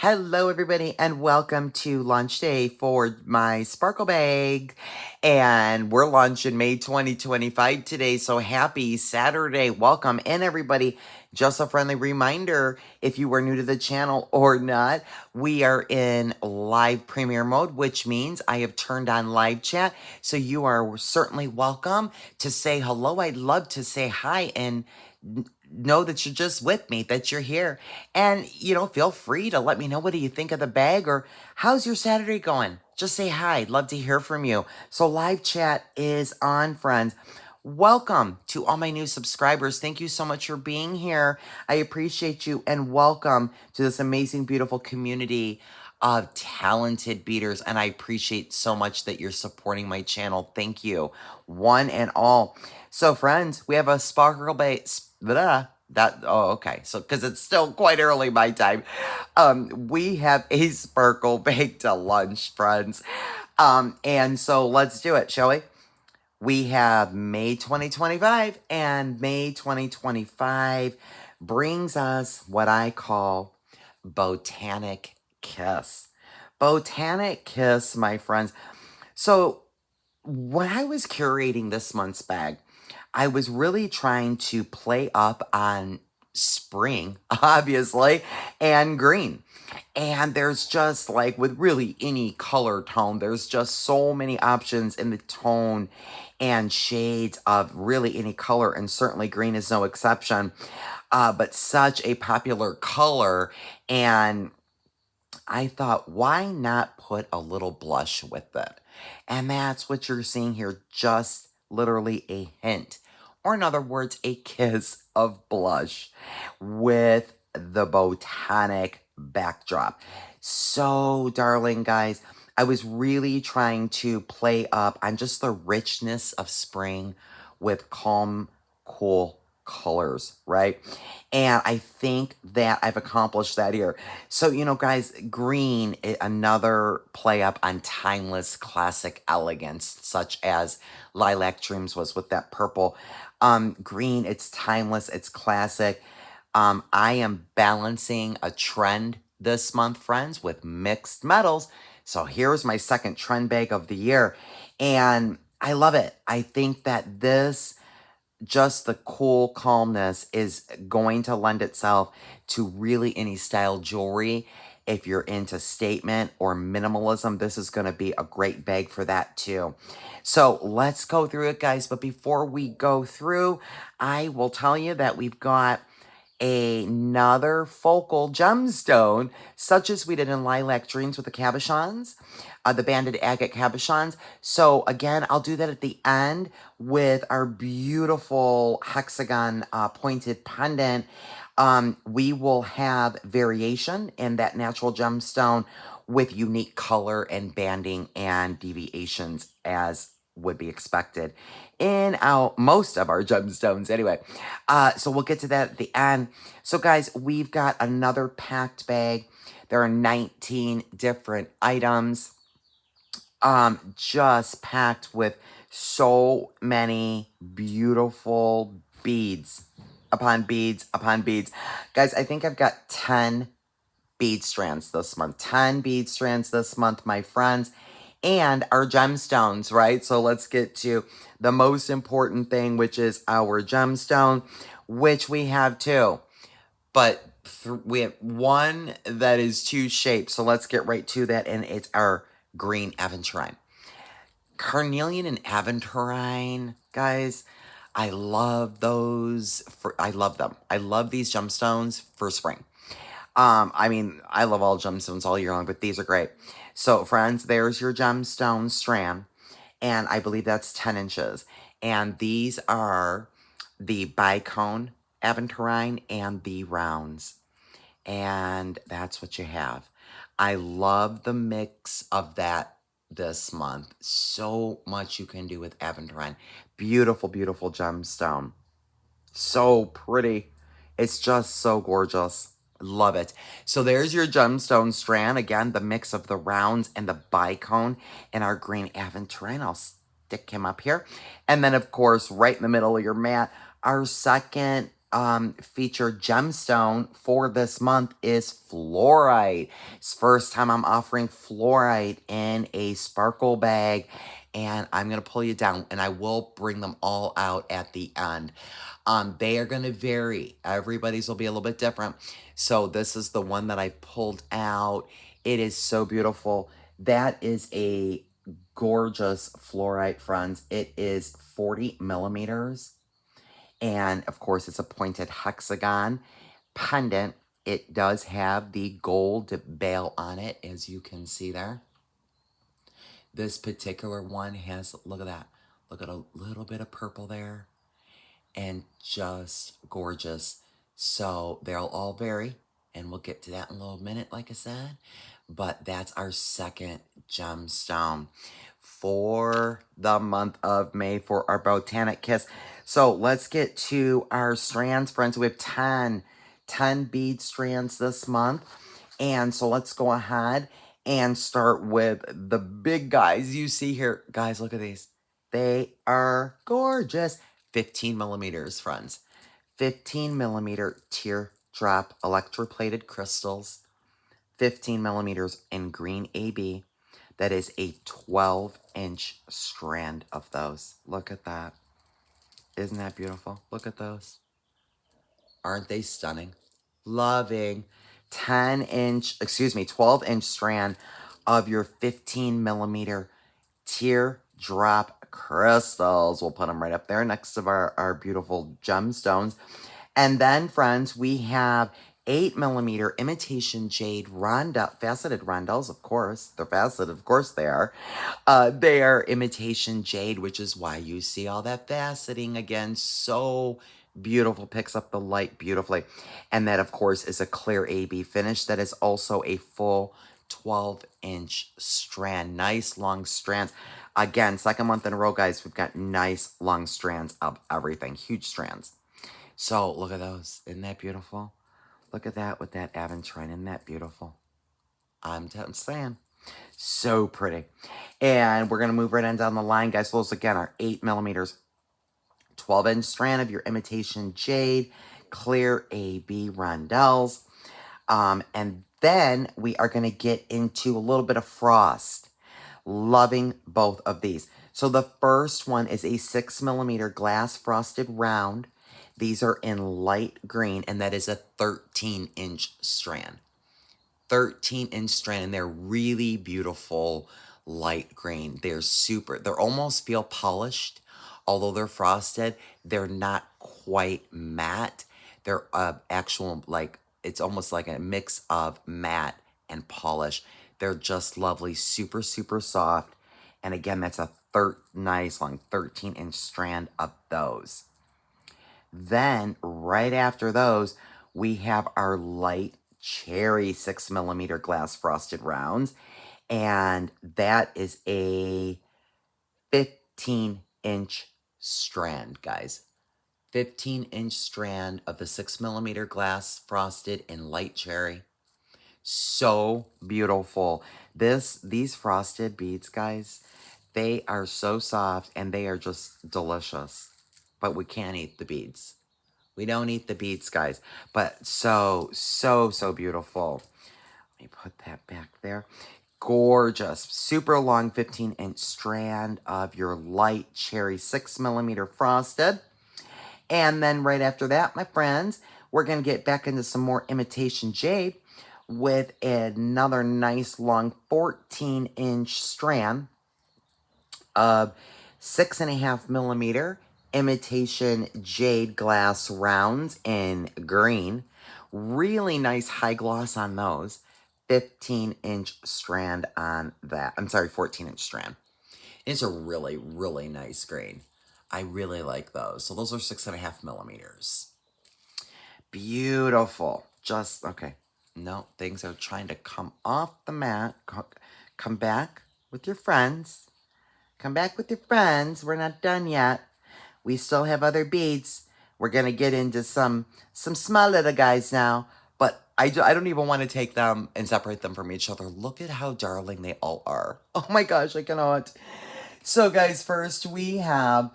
Hello, everybody, and welcome to lunch day for my Sparkle Bag. And we're launching May 2025 today, so happy Saturday. Welcome in, everybody. Just a friendly reminder, if you are new to the channel or not, we are in live premiere mode, which means I have turned on live chat. So you are certainly welcome to say hello. I'd love to say hi and know that you're just with me, that you're here. And, feel free to let me know what do you think of the bag or how's your Saturday going? Just say hi. I'd love to hear from you. So live chat is on, friends. Welcome to all my new subscribers. Thank you so much for being here. I appreciate you and welcome to this amazing, beautiful community of talented beaters. And I appreciate so much that you're supporting my channel. Thank you, one and all. So, friends, we have a Sparkle Bag. Okay. So, because it's still quite early my time, we have a Sparkle Bag to lunch, friends. And so let's do it, shall we? We have May 2025, and May 2025 brings us what I call Botanic Kiss. Botanic Kiss, my friends. So, when I was curating this month's bag, I was really trying to play up on spring, obviously, and green. And there's just like with really any color tone, there's just so many options in the tone and shades of really any color, and certainly green is no exception. But such a popular color, and I thought, why not put a little blush with it? And that's what you're seeing here, just literally a hint, or in other words, a kiss of blush with the botanic backdrop. So, darling guys, I was really trying to play up on just the richness of spring with calm, cool colors, right? And I think that I've accomplished that here. So, guys, green, another play up on timeless classic elegance, such as Lilac Dreams was with that purple. Green, it's timeless, it's classic. I am balancing a trend this month, friends, with mixed metals. So here's my second trend bag of the year. And I love it. I think that this just the cool calmness is going to lend itself to really any style jewelry. If you're into statement or minimalism, this is going to be a great bag for that too. So let's go through it, guys. But before we go through, I will tell you that we've got another focal gemstone, such as we did in Lilac Dreams with the cabochons, the banded agate cabochons. So again, I'll do that at the end with our beautiful hexagon pointed pendant. We will have variation in that natural gemstone with unique color and banding and deviations as would be expected in most of our gemstones anyway. So we'll get to that at the end. So guys, we've got another packed bag. There are 19 different items, just packed with so many beautiful beads upon beads upon beads. Guys, I think I've got 10 bead strands this month. 10 bead strands this month, my friends. And our gemstones, right? So let's get to the most important thing, which is our gemstone, which we have two. But we have one that is two shapes. So let's get right to that. And it's our Green Aventurine. Carnelian and Aventurine, guys, I love those. I love them. I love these gemstones for spring. I love all gemstones all year long, but these are great. So, friends, there's your gemstone strand, and I believe that's 10 inches. And these are the bicone aventurine and the rounds. And that's what you have. I love the mix of that this month. So much you can do with aventurine. Beautiful, beautiful gemstone. So pretty. It's just so gorgeous. Love it. So there's your gemstone strand. Again, the mix of the rounds and the bicone and our green aventurine. I'll stick him up here. And then, of course, right in the middle of your mat, our second featured gemstone for this month is fluorite. It's first time I'm offering fluorite in a sparkle bag, and I'm going to pull you down, and I will bring them all out at the end. They are going to vary. Everybody's will be a little bit different. So this is the one that I pulled out. It is so beautiful. That is a gorgeous fluorite, friends. It is 40 millimeters. And of course, it's a pointed hexagon pendant. It does have the gold bail on it, as you can see there. This particular one has, look at that. Look at a little bit of purple there. And just gorgeous. So they'll all vary. And we'll get to that in a little minute, like I said. But that's our second gemstone for the month of May for our Botanic Kiss. So let's get to our strands, friends. We have 10 bead strands this month. And so let's go ahead and start with the big guys you see here. Guys, look at these. They are gorgeous. 15 millimeters, friends. 15 millimeter teardrop electroplated crystals. 15 millimeters in green AB. That is a 12-inch strand of those. Look at that. Isn't that beautiful? Look at those. Aren't they stunning? Loving. 12-inch strand of your 15 millimeter teardrop crystals. We'll put them right up there next to our beautiful gemstones. And then, friends, we have 8 millimeter imitation jade faceted rondelles, of course. They're faceted, of course they are. They are imitation jade, which is why you see all that faceting again. So beautiful, picks up the light beautifully. And that, of course, is a clear AB finish. That is also a full 12-inch strand. Nice long strands. Again, second month in a row, guys, we've got nice long strands of everything. Huge strands. So, look at those. Isn't that beautiful? Look at that with that aventurine. Isn't that beautiful? I'm saying. So pretty. And we're going to move right on down the line, guys. So those, again, are 8 millimeters. 12-inch strand of your imitation jade. Clear AB rondelles. And then we are going to get into a little bit of frost. Loving both of these. So the first one is a 6 millimeter glass frosted round. These are in light green, and that is a 13-inch strand. 13-inch strand, and they're really beautiful light green. They're almost feel polished. Although they're frosted, they're not quite matte. They're actual, like, it's almost like a mix of matte and polish. They're just lovely, super, super soft. And again, that's a nice long 13-inch strand of those. Then, right after those, we have our light cherry 6 millimeter glass frosted rounds. And that is a 15-inch strand, guys. 15-inch strand of the 6 millimeter glass frosted in light cherry. So beautiful. These frosted beads, guys, they are so soft and they are just delicious. But we can't eat the beads. We don't eat the beads, guys. But so beautiful. Let me put that back there. Gorgeous. Super long 15-inch strand of your light cherry 6 millimeter frosted. And then right after that, my friends, we're going to get back into some more imitation jade with another nice long 14-inch strand of 6.5 millimeter imitation jade glass rounds in green. Really nice high gloss on those. 15-inch strand on that. I'm sorry, 14-inch strand. It's a really, really nice green. I really like those. So those are 6.5 millimeters. Beautiful. Just, okay. No, things are trying to come off the mat. Come back with your friends. Come back with your friends. We're not done yet. We still have other beads. We're going to get into some small little guys now. But I don't even want to take them and separate them from each other. Look at how darling they all are. Oh my gosh, I cannot. So guys, first we have,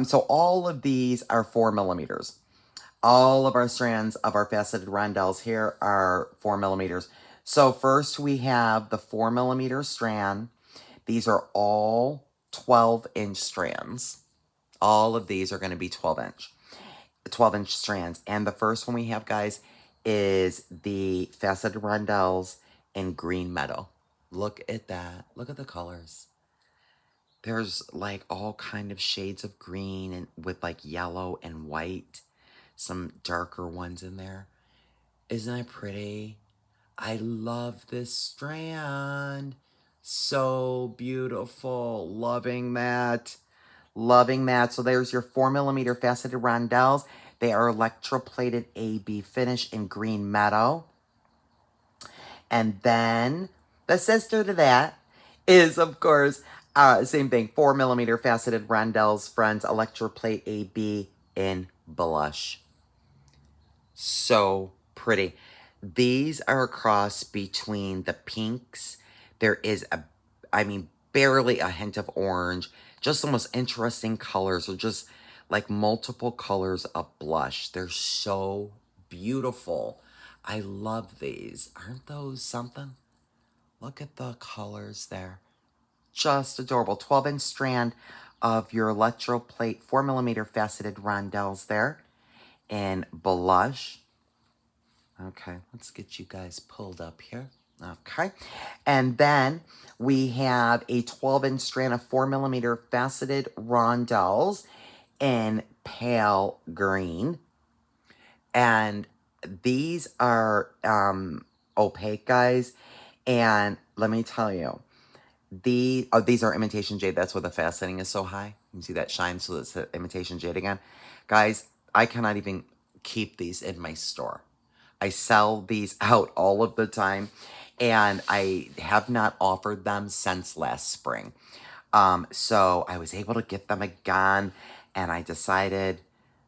so all of these are 4 millimeters. All of our strands of our faceted rondelles here are 4 millimeters. So first we have the 4 millimeter strand. These are all 12-inch strands. All of these are going to be 12-inch strands. And the first one we have, guys, is the faceted rondelles in green meadow. Look at that. Look at the colors. There's like all kind of shades of green and with like yellow and white. Some darker ones in there. Isn't it pretty? I love this strand. So beautiful. Loving that. Loving that. So there's your 4 millimeter faceted rondelles. They are electroplated AB finish in green meadow. And then the sister to that is, of course, same thing. 4 millimeter faceted rondelles, friends, electroplate AB in blush. So pretty. These are a cross between the pinks. There is barely a hint of orange. Just the most interesting colors, or just like multiple colors of blush. They're so beautiful. I love these. Aren't those something? Look at the colors there. Just adorable. 12-inch strand of your electroplate 4 millimeter faceted rondelles there in blush. Okay, let's get you guys pulled up here. Okay, and then we have a 12-inch strand of 4 millimeter faceted rondelles in pale green. And these are opaque, guys. And let me tell you, these are imitation jade. That's why the faceting is so high. You can see that shine, so it's imitation jade again. Guys, I cannot even keep these in my store. I sell these out all of the time, and I have not offered them since last spring. So I was able to get them again, and I decided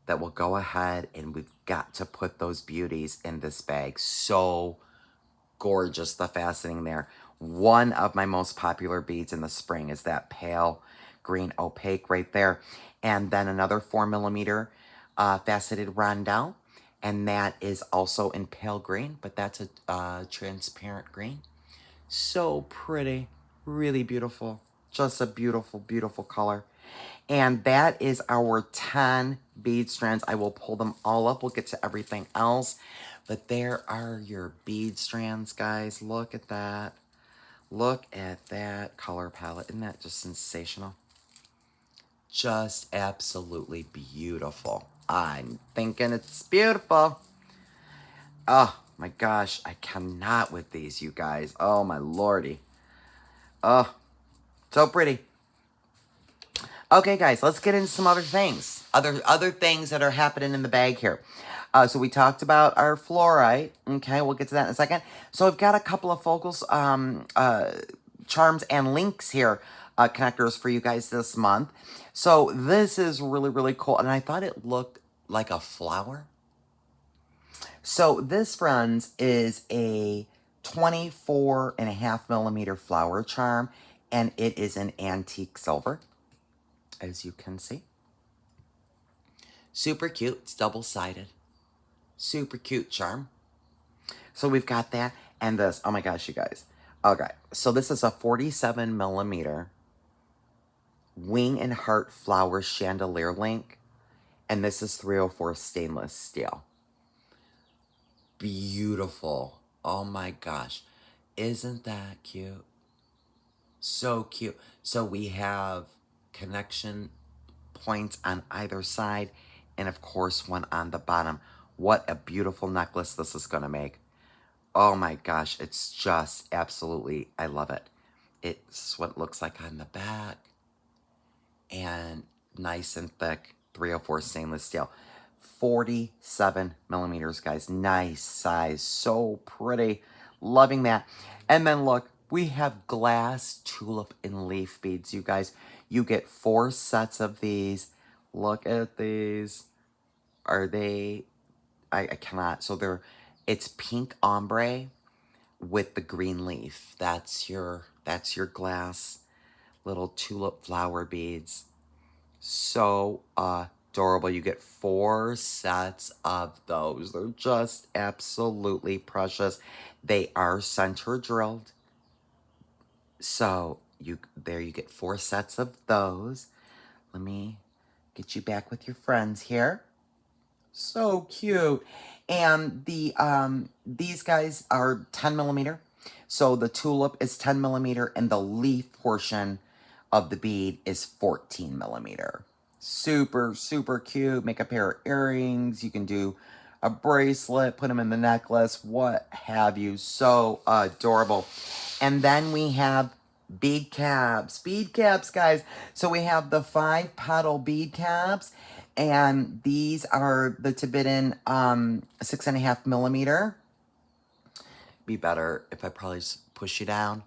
that we'll go ahead and we've got to put those beauties in this bag. So gorgeous, the faceting there. One of my most popular beads in the spring is that pale green opaque right there. And then another 4 millimeter faceted rondelle. And that is also in pale green, but that's a transparent green. So pretty, really beautiful. Just a beautiful, beautiful color. And that is our 10 bead strands. I will pull them all up. We'll get to everything else. But there are your bead strands, guys. Look at that. Look at that color palette. Isn't that just sensational? Just absolutely beautiful. I'm thinking it's beautiful. Oh my gosh, I cannot with these, you guys. Oh my lordy. Oh, so pretty. Okay, guys, let's get into some other things. Other things that are happening in the bag here. So we talked about our fluorite. Okay, we'll get to that in a second. So I've got a couple of focals, charms and links here, connectors for you guys this month. So this is really, really cool. And I thought it looked like a flower. So this, friends, is a 24.5 millimeter flower charm. And it is an antique silver, as you can see. Super cute. It's double-sided. Super cute charm. So we've got that and this. Oh my gosh, you guys. Okay, so this is a 47 millimeter wing and heart flower chandelier link. And this is 304 stainless steel. Beautiful. Oh my gosh. Isn't that cute? So cute. So we have connection points on either side, and of course one on the bottom. What a beautiful necklace this is going to make. Oh my gosh, it's just absolutely, I love it. It's what it looks like on the back. And nice and thick, 304 stainless steel. 47 millimeters, guys. Nice size, so pretty. Loving that. And then look, we have glass tulip and leaf beads, you guys. You get 4 sets of these. Look at these. Are they, I cannot. So it's pink ombre with the green leaf. That's your glass little tulip flower beads. So adorable. You get 4 sets of those. They're just absolutely precious. They are center drilled. So there you get 4 sets of those. Let me get you back with your friends here. So cute. And these guys are 10 millimeter. So the tulip is 10 millimeter and the leaf portion of the bead is 14 millimeter. Super, super cute. Make a pair of earrings. You can do a bracelet, put them in the necklace, what have you. So adorable. And then we have bead caps. Bead caps, guys. So we have the 5 petal bead caps. And these are the Tibetan 6.5 millimeter. Be better if I probably just push you down.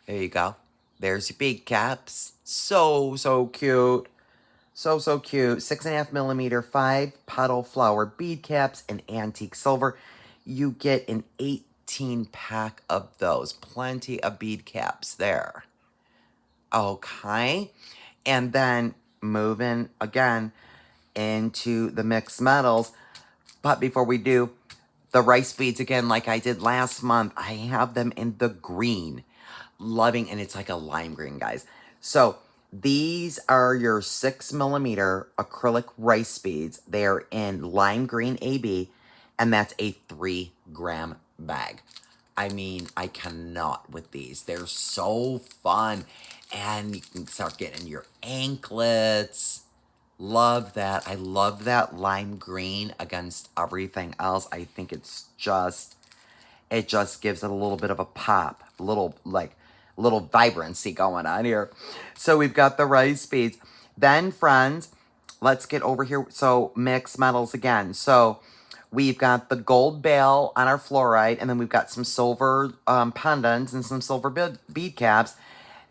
There you go. There's your bead caps. So, so cute. So, so cute. 6.5 millimeter, 5 petal flower bead caps in antique silver. You get an 18 pack of those. Plenty of bead caps there. Okay. And then moving again into the mixed metals. But before we do, the rice beads again, like I did last month, I have them in the green. Loving, and it's like a lime green, guys. So these are your 6 millimeter acrylic rice beads. They're in lime green AB, and that's a 3-gram bag. I mean, I cannot with these. They're so fun. And you can start getting your anklets. Love that. I love that lime green against everything else. I think it just gives it a little bit of a pop. A little vibrancy going on here. So we've got the rice beads. Then, friends, let's get over here. So mixed metals again. So we've got the gold bale on our fluorite, and then we've got some silver pendants and some silver bead caps.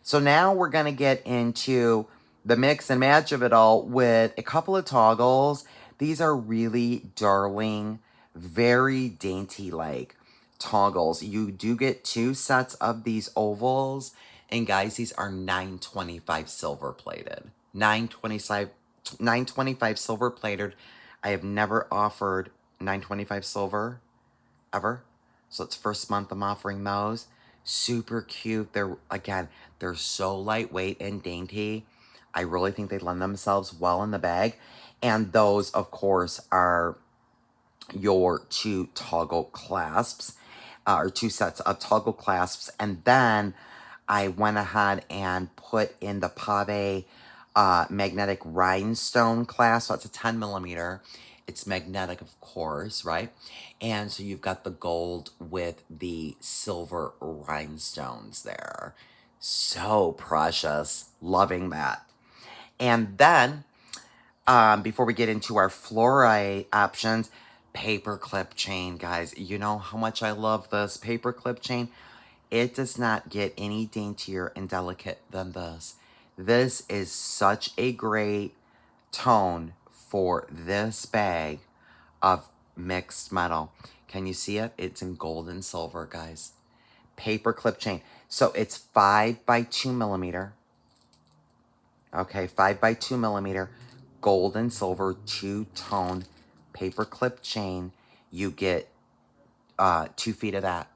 So now we're going to get into the mix and match of it all with a couple of toggles. These are really darling, very dainty-like toggles. You do get 2 sets of these ovals. And guys, these are $9.25 silver plated. $9.25 silver plated. I have never offered $9.25 silver ever. So it's first month I'm offering those. Super cute. They're so lightweight and dainty. I really think they lend themselves well in the bag. And those, of course, are your 2 toggle clasps, or 2 sets of toggle clasps. And then I went ahead and put in the pave magnetic rhinestone clasp. So it's a 10 millimeter. It's magnetic, of course, right? And so you've got the gold with the silver rhinestones there. So precious. Loving that. And then, before we get into our fluorite options, paper clip chain, guys. You know how much I love this paper clip chain. It does not get any daintier and delicate than this. This is such a great tone for this bag of mixed metal. Can you see it? It's in gold and silver, guys. Paper clip chain. So it's 5 by 2 millimeter. Okay, 5 by 2 millimeter, gold and silver, 2-tone paper clip chain. You get 2 feet of that.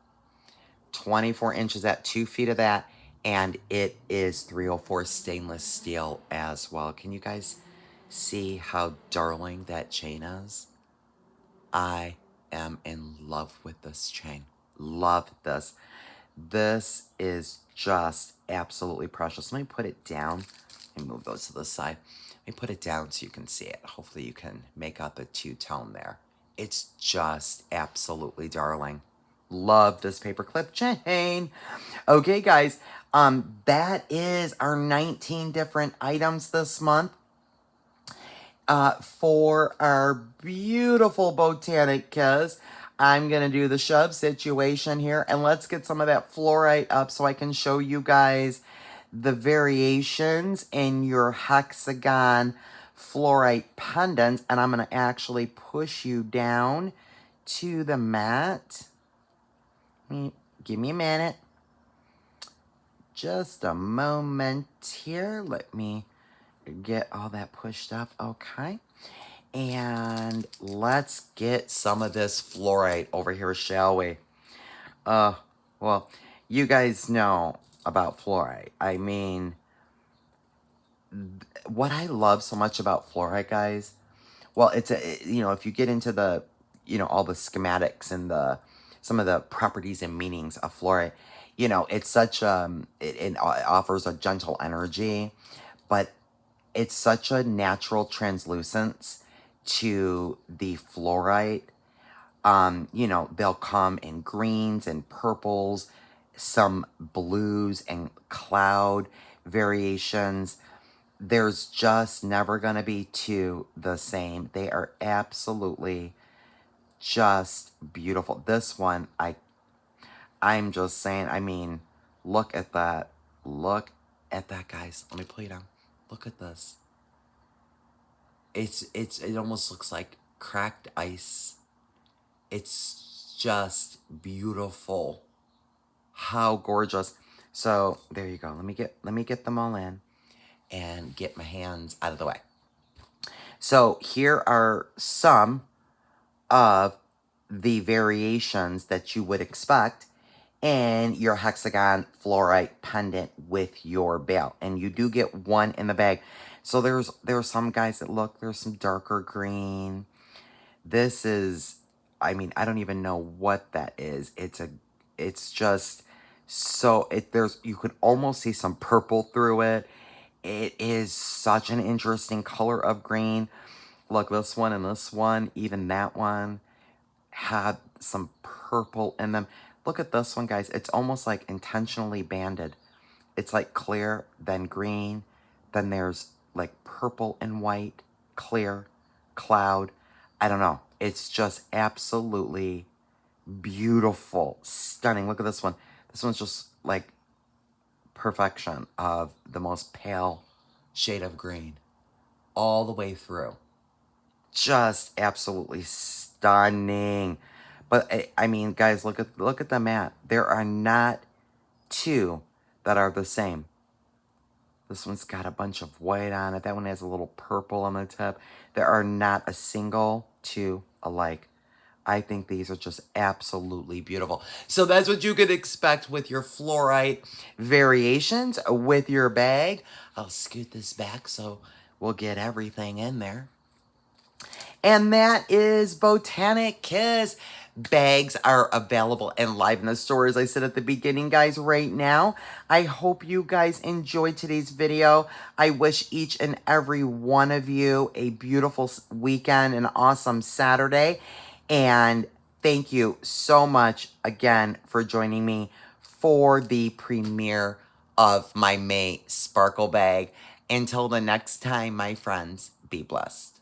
24 inches at 2 feet of that. And it is 304 stainless steel as well. Can you guys see how darling that chain is? I am in love with this chain. Love this. This is just absolutely precious. Let me put it down. Let me move those to the side. Let me put it down so you can see it. Hopefully you can make out the 2-tone there. It's just absolutely darling. Love this paper clip chain. Okay, guys. That is our 19 different items this month. For our beautiful Botanic Kiss, I'm going to do the shove situation here. And let's get some of that fluorite up so I can show you guys the variations in your hexagon fluorite pendants. And I'm going to actually push you down to the mat. Give me a minute. Just a moment here. Let me get all that pushed up. Okay. And let's get some of this fluorite over here, shall we? Well, you guys know about fluorite. I mean, what I love so much about fluorite, guys, well, if you get into the, all the schematics and some of the properties and meanings of fluorite, it's such, it offers a gentle energy, but it's such a natural translucence to the fluorite. They'll come in greens and purples, some blues and cloud variations. There's just never going to be two the same. They are absolutely just beautiful. This one, I'm just saying, I mean, look at that. Look at that, guys. Let me pull you down. Look at this. It almost looks like cracked ice. It's just beautiful. How gorgeous. So there you go. Let me get them all in and get my hands out of the way. So here are some of the variations that you would expect in your hexagon fluorite pendant with your bale. And you do get one in the bag. So there are some guys that there's some darker green. This is, I mean, I don't even know what that is. It's just so, you could almost see some purple through it. It is such an interesting color of green. Look, this one and this one, even that one had some purple in them. Look at this one, guys. It's almost like intentionally banded. It's like clear, then green, then there's like purple and white, clear, cloud. I don't know. It's just absolutely beautiful, stunning. Look at this one. This one's just like perfection of the most pale shade of green all the way through. Just absolutely stunning. But I mean, guys, look at the mat. There are not two that are the same. This one's got a bunch of white on it. That one has a little purple on the tip. There are not a single two alike. I think these are just absolutely beautiful. So that's what you could expect with your fluorite variations with your bag. I'll scoot this back so we'll get everything in there. And that is Botanic Kiss. Bags are available and live in the store, as I said at the beginning, guys, right now. I hope you guys enjoyed today's video. I wish each and every one of you a beautiful weekend, an awesome Saturday. And thank you so much again for joining me for the premiere of my May Sparkle Bag. Until the next time, my friends, be blessed.